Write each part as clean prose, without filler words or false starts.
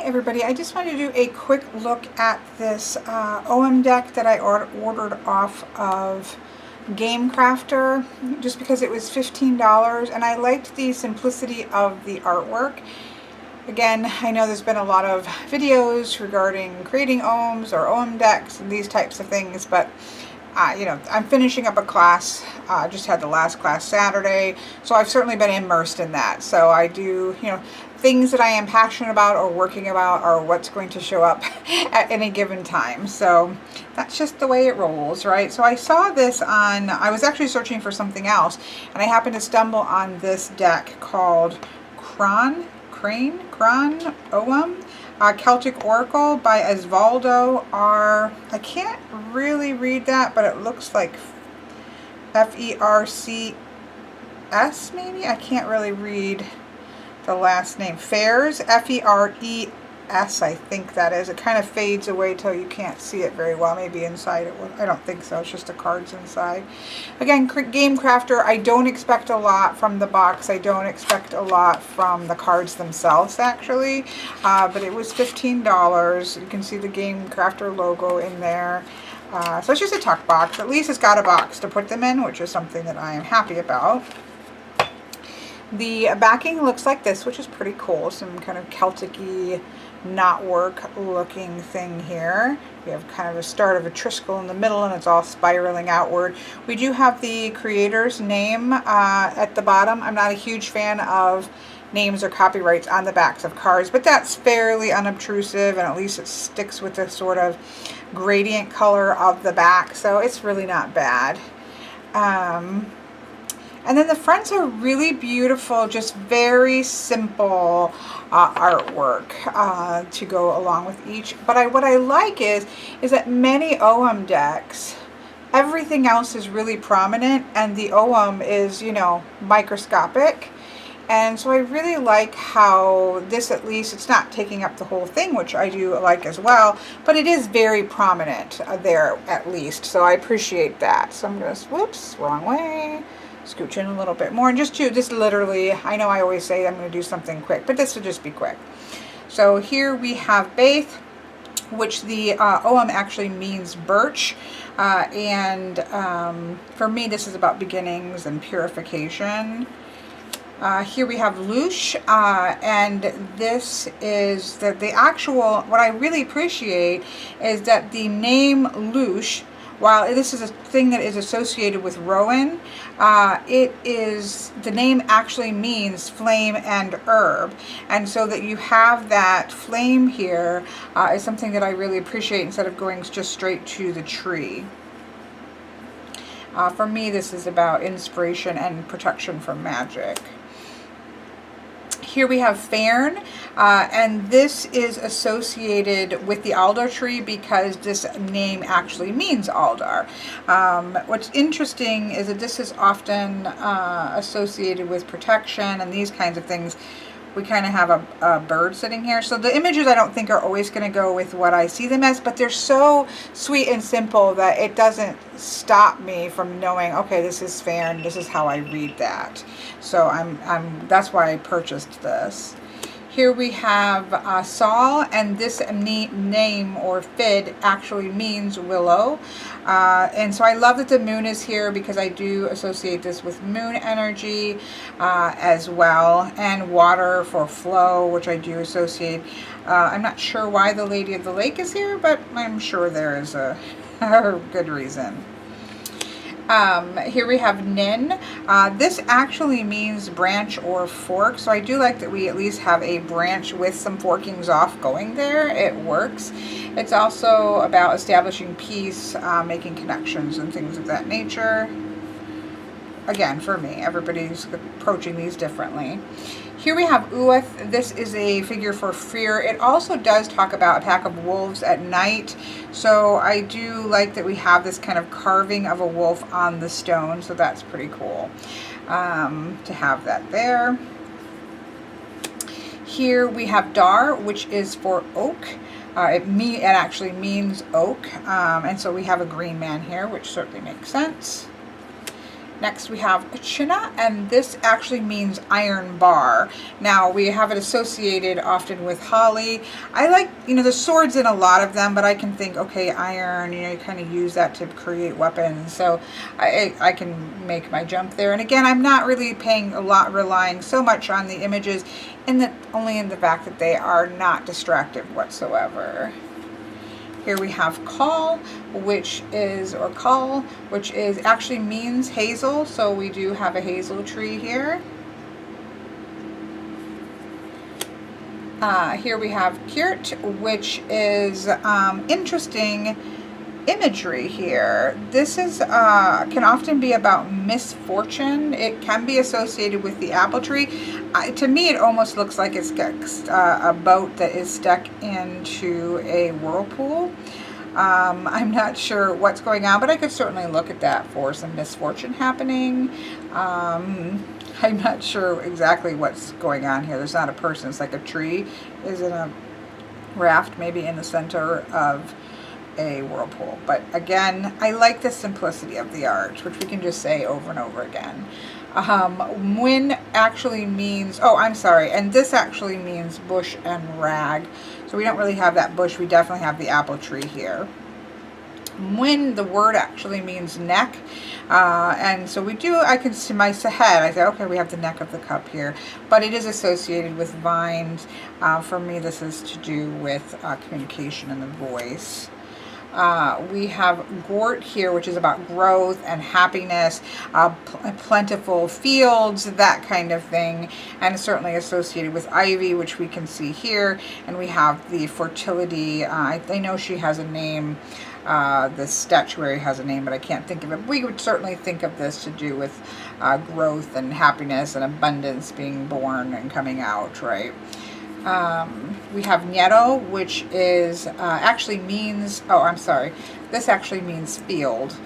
Everybody, I just wanted to do a quick look at this Ogham deck that I ordered off of Gamecrafter just because it was $15 and I liked the simplicity of the artwork. Again, I know there's been a lot of videos regarding creating Oghams or Ogham decks and these types of things, but you know, I'm finishing up a class, just had the last class Saturday, so I've certainly been immersed in that. So I do, you know, things that I am passionate about or working about are what's going to show up at any given time. So that's just the way it rolls, right? So I saw this on, I was actually searching for something else, and I happened to stumble on this deck called Crann, Ogham. Celtic Oracle by Osvaldo R. I can't really read that, but it looks like Fercs maybe? I can't really read the last name. Fairs, Feres, I think that is. It kind of fades away till you can't see it very well. Maybe inside it will. I don't think so. It's just the cards inside. Again, Gamecrafter, I don't expect a lot from the box. I don't expect a lot from the cards themselves, actually. But it was $15. You can see the Gamecrafter logo in there. So it's just a tuck box. At least it's got a box to put them in, which is something that I am happy about. The backing looks like this, which is pretty cool. Some kind of Celtic-y knotwork looking thing here. We have kind of a start of a triskel in the middle and it's all spiraling outward. We do have the creator's name at the bottom. I'm not a huge fan of names or copyrights on the backs of cards, but that's fairly unobtrusive and at least it sticks with the sort of gradient color of the back, so it's really not bad. And then the fronts are really beautiful, just very simple artwork to go along with each. But what I like is that many Ogham decks, everything else is really prominent and the Ogham is, you know, microscopic. And so I really like how this, at least, it's not taking up the whole thing, which I do like as well, but it is very prominent there at least. So I appreciate that. So I'm going to, whoops, wrong way. Scooch in a little bit more and just do this literally. I know I always say I'm going to do something quick, but this will just be quick. So here we have Baith, which the Ogham actually means birch. For me, this is about beginnings and purification. Here we have Loosh, and this is the actual, what I really appreciate is that the name Loosh, while this is a thing that is associated with Rowan, it is, the name actually means flame and herb. And so that you have that flame here is something that I really appreciate instead of going just straight to the tree. For me, this is about inspiration and protection from magic. Here we have Ferran, and this is associated with the alder tree because this name actually means alder. What's interesting is that this is often associated with protection and these kinds of things. We kind of have a bird sitting here. So the images I don't think are always going to go with what I see them as, but they're so sweet and simple that it doesn't stop me from knowing, okay, this is Ferran, this is how I read that. So that's why I purchased this. Here we have Saul, and this name or Fid actually means willow. And so I love that the moon is here because I do associate this with moon energy as well. And water for flow, which I do associate. I'm not sure why the Lady of the Lake is here, but I'm sure there is a good reason. Here we have Nin. This actually means branch or fork, so I do like that we at least have a branch with some forkings off going there. It works. It's also about establishing peace, making connections and things of that nature. Again, for me, everybody's approaching these differently. Here we have Uath. This is a figure for fear. It also does talk about a pack of wolves at night. So I do like that we have this kind of carving of a wolf on the stone. So that's pretty cool to have that there. Here we have Dar, which is for oak. It actually means oak. And so we have a green man here, which certainly makes sense. Next we have China, and this actually means iron bar. Now we have it associated often with holly. I like, the swords in a lot of them, but I can think, okay, iron, you kind of use that to create weapons. So I can make my jump there. And again, I'm not really relying so much on the images, only in the fact that they are not distractive whatsoever. Here we have call, which actually means hazel. So we do have a hazel tree here. Here we have kirt, which is interesting imagery here. This is can often be about misfortune. It can be associated with the apple tree. To me, it almost looks like it's got a boat that is stuck into a whirlpool. I'm not sure what's going on, but I could certainly look at that for some misfortune happening. I'm not sure exactly what's going on here. There's not a person. It's like a tree is in a raft, maybe in the center of a whirlpool. But again, I like the simplicity of the art, which we can just say over and over again. Win actually means, and this actually means bush and rag. So we don't really have that bush. We definitely have the apple tree here. When the word actually means neck, and so I can see my head. I say, okay, we have the neck of the cup here, but it is associated with vines. For me, this is to do with communication and the voice. We have gort here, which is about growth and happiness, plentiful fields, that kind of thing, and certainly associated with ivy, which we can see here. And we have the fertility. I know she has a name. The statuary has a name, but I can't think of it. We would certainly think of this to do with growth and happiness and abundance being born and coming out, right? We have Nieto, which is actually means, this actually means field,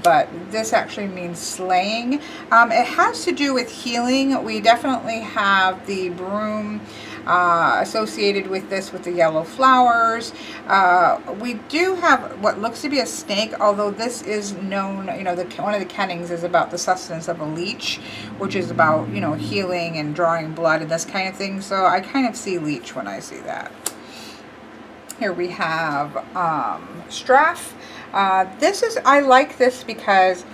but this actually means slaying. It has to do with healing. We definitely have the broom associated with this, with the yellow flowers. We do have what looks to be a snake, although this is known, one of the kennings is about the sustenance of a leech, which is about, healing and drawing blood and this kind of thing. So I kind of see leech when I see that. Here we have straff. I like this because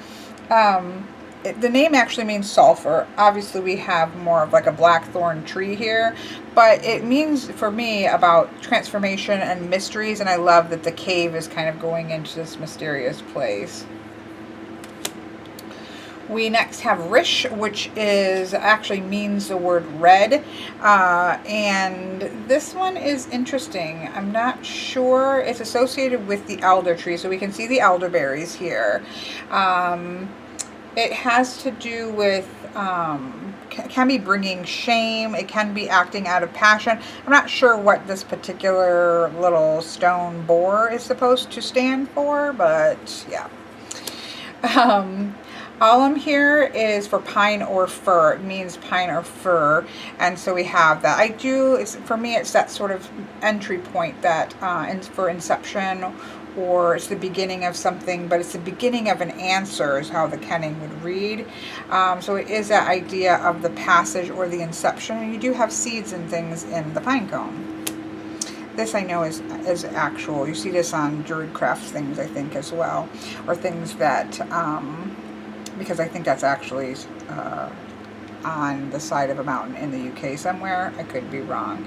the name actually means sulfur. Obviously we have more of like a blackthorn tree here, but it means for me about transformation and mysteries, and I love that the cave is kind of going into this mysterious place. We next have rish, which actually means the word red, and this one is interesting. I'm not sure. It's associated with the elder tree, so we can see the elderberries here. It has to do with, can be bringing shame. It can be acting out of passion. I'm not sure what this particular little stone boar is supposed to stand for, but yeah. Ogham here is for pine or fir. It means pine or fir, and so we have that. For me, it's that sort of entry point that for inception, or it's the beginning of something, but it's the beginning of an answer is how the kenning would read. So it is that idea of the passage or the inception, and you do have seeds and things in the pine cone. This I know is actual. You see this on Druidcraft things, I think, as well, or things that, because I think that's actually on the side of a mountain in the UK somewhere. I could be wrong.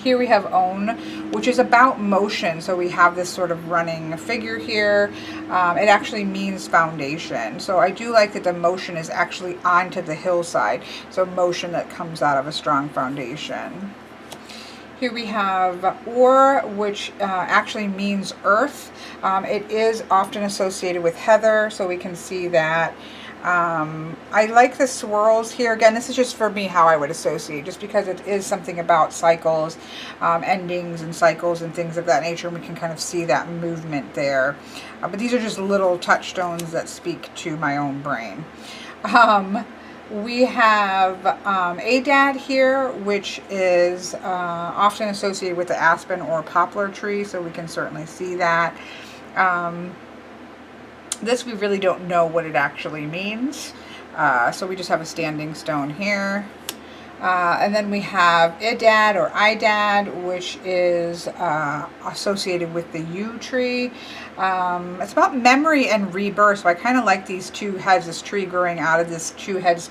Here we have own, which is about motion. So we have this sort of running figure here. It actually means foundation. So I do like that the motion is actually onto the hillside. So motion that comes out of a strong foundation. Here we have ore, which actually means earth. It is often associated with heather, so we can see that. I like the swirls here. Again, this is just for me how I would associate, just because it is something about cycles, endings and cycles and things of that nature, and we can kind of see that movement there. But these are just little touchstones that speak to my own brain. We have Adad here, which is often associated with the aspen or poplar tree, so we can certainly see that. This we really don't know what it actually means. So we just have a standing stone here. And then we have Idad or Idad, which is associated with the yew tree. It's about memory and rebirth. So I kind of like these two heads, this tree growing out of this two heads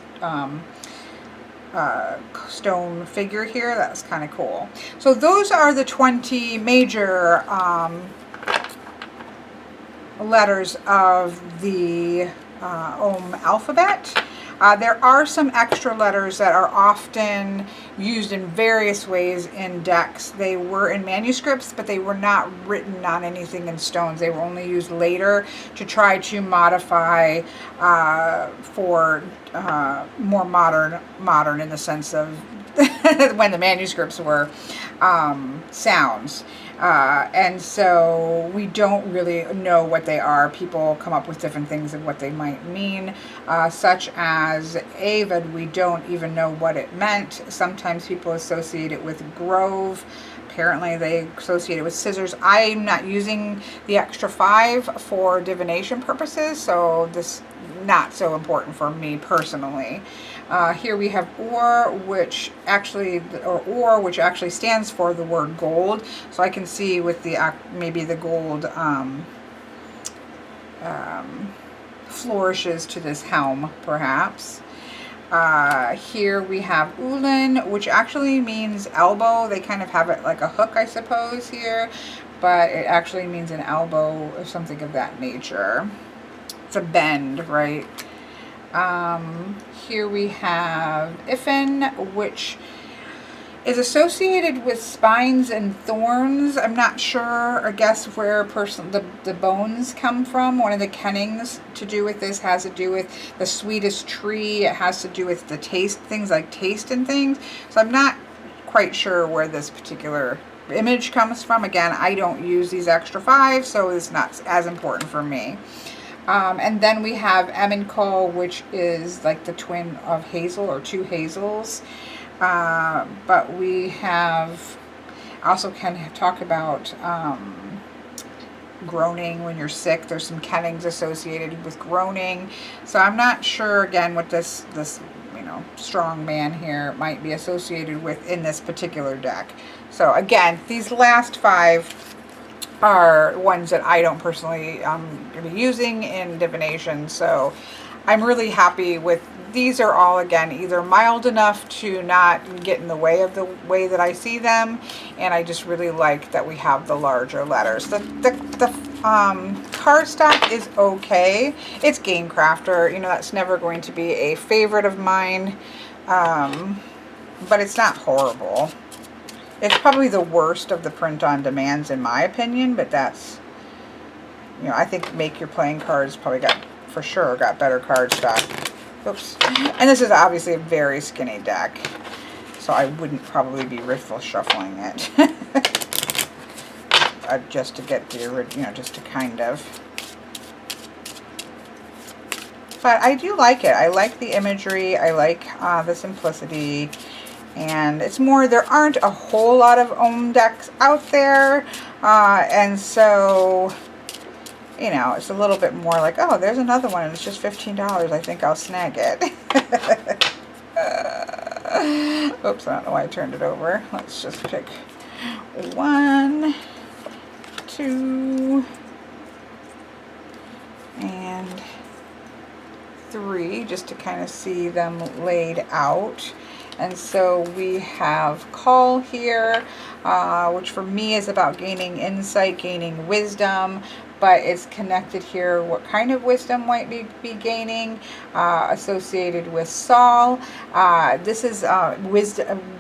stone figure here. That's kind of cool. So those are the 20 major letters of the Ogham alphabet. There are some extra letters that are often used in various ways in decks. They were in manuscripts, but they were not written on anything in stones. They were only used later to try to modify for more modern in the sense of when the manuscripts were sounds. And so we don't really know what they are. People come up with different things of what they might mean, such as avid, we don't even know what it meant. Sometimes people associate it with grove. Apparently they associate it with scissors. I'm not using the extra 5 for divination purposes, so this not so important for me personally. Here we have or, which actually stands for the word gold. So I can see with the maybe the gold flourishes to this helm, perhaps. Here we have Ulen, which actually means elbow. They kind of have it like a hook, I suppose, here, but it actually means an elbow or something of that nature. It's a bend, right? Here we have Ifin, which is associated with spines and thorns. I'm not sure, I guess, where the bones come from. One of the kennings to do with this has to do with the sweetest tree. It has to do with the taste, things like taste and things. So I'm not quite sure where this particular image comes from. Again, I don't use these extra 5, so it's not as important for me. And then we have Emmenco, which is like the twin of Hazel or 2 Hazels. But we have also can talk about groaning when you're sick. There's some kennings associated with groaning. So I'm not sure again what this strong man here might be associated with in this particular deck. So again, these last 5 are ones that I don't personally be using in divination, so I'm really happy with these. Are all again either mild enough to not get in the way of the way that I see them, and I just really like that we have the larger letters. The cardstock is okay. It's Gamecrafter, that's never going to be a favorite of mine, but it's not horrible. It's probably the worst of the print-on-demands in my opinion, but that's, I think Make Your Playing Cards probably for sure got better cardstock. Oops. And this is obviously a very skinny deck, so I wouldn't probably be riffle shuffling it. Just to get the original, just to kind of. But I do like it. I like the imagery. I like the simplicity. And it's more, there aren't a whole lot of Ogham decks out there, and so, it's a little bit more like, oh, there's another one, and it's just $15. I think I'll snag it. Oops, I don't know why I turned it over. Let's just pick 1, 2, and 3, just to kind of see them laid out. And so we have Call here, which for me is about gaining insight, gaining wisdom, but it's connected here what kind of wisdom might be gaining, associated with Saul. This is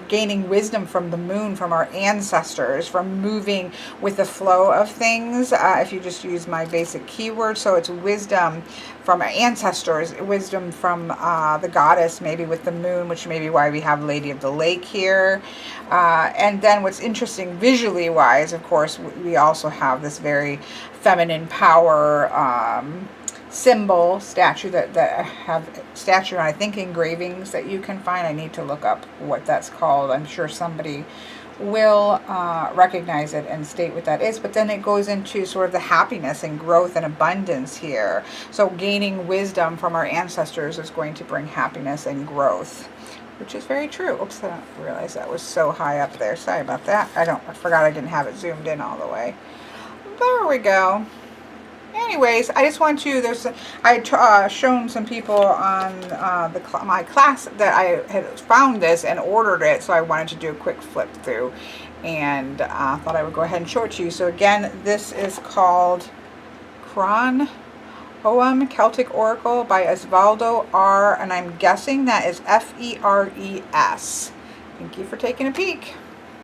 gaining wisdom from the moon, from our ancestors, from moving with the flow of things, if you just use my basic keyword. So it's wisdom from our ancestors, wisdom from the goddess, maybe with the moon, which may be why we have Lady of the Lake here. And then what's interesting visually wise, of course, we also have this very feminine power symbol statue that have statue, I think engravings that you can find. I need to look up what that's called. I'm sure somebody will recognize it and state what that is. But then it goes into sort of the happiness and growth and abundance here. So gaining wisdom from our ancestors is going to bring happiness and growth, which is very true. Oops, I didn't realize that was so high up there. Sorry about that. I forgot I didn't have it zoomed in all the way. There we go. Anyways, I just want to, I shown some people on my class that I had found this and ordered it, so I wanted to do a quick flip through, and thought I would go ahead and show it to you. So again, this is called Crann, Ogham Celtic Oracle by Osvaldo R, and I'm guessing that is F-E-R-E-S. Thank you for taking a peek.